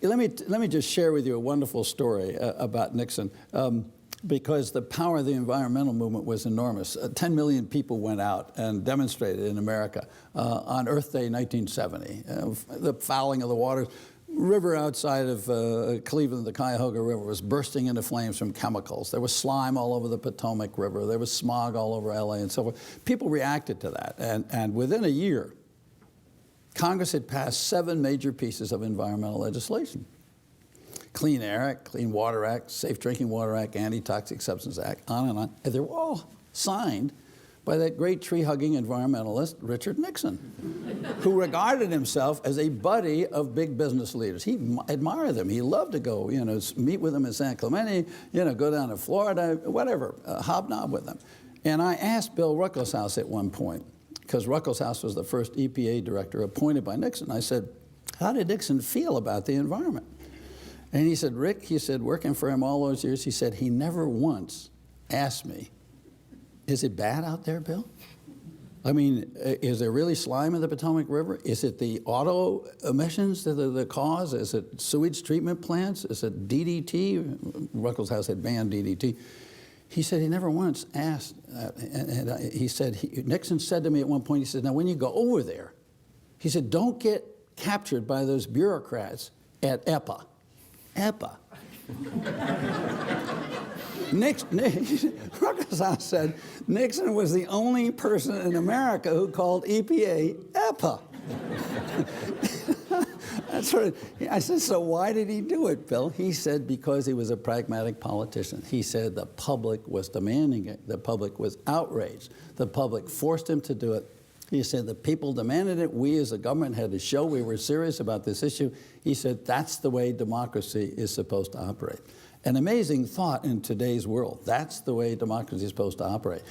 let me just share with you a wonderful story about Nixon. Because the power of the environmental movement was enormous. 10 million people went out and demonstrated in America on Earth Day 1970. The fouling of the waters. River outside of Cleveland, the Cuyahoga River, was bursting into flames from chemicals. There was slime all over the Potomac River. There was smog all over LA and so forth. People reacted to that. And within a year, Congress had passed 7 major pieces of environmental legislation. Clean Air Act, Clean Water Act, Safe Drinking Water Act, Anti-Toxic Substance Act, on and on. And they were all signed by that great tree-hugging environmentalist, Richard Nixon, who regarded himself as a buddy of big business leaders. He admired them. He loved to go, meet with them in San Clemente, go down to Florida, whatever, hobnob with them. And I asked Bill Ruckelshaus at one point, because Ruckelshaus was the first EPA director appointed by Nixon. I said, how did Nixon feel about the environment? And he said, Rick, he said, working for him all those years, he said, he never once asked me, is it bad out there, Bill? I mean, is there really slime in the Potomac River? Is it the auto emissions that are the cause? Is it sewage treatment plants? Is it DDT? Ruckelshaus had banned DDT. He said he never once asked, he said, Nixon said to me at one point, he said, now when you go over there, he said, don't get captured by those bureaucrats at EPA. EPA. Ruckelshaus said Nixon was the only person in America who called EPA EPA. That's what I said, so why did he do it, Bill? He said because he was a pragmatic politician. He said the public was demanding it. The public was outraged. The public forced him to do it. He said the people demanded it. We as a government had to show we were serious about this issue. He said that's the way democracy is supposed to operate. An amazing thought in today's world. That's the way democracy is supposed to operate.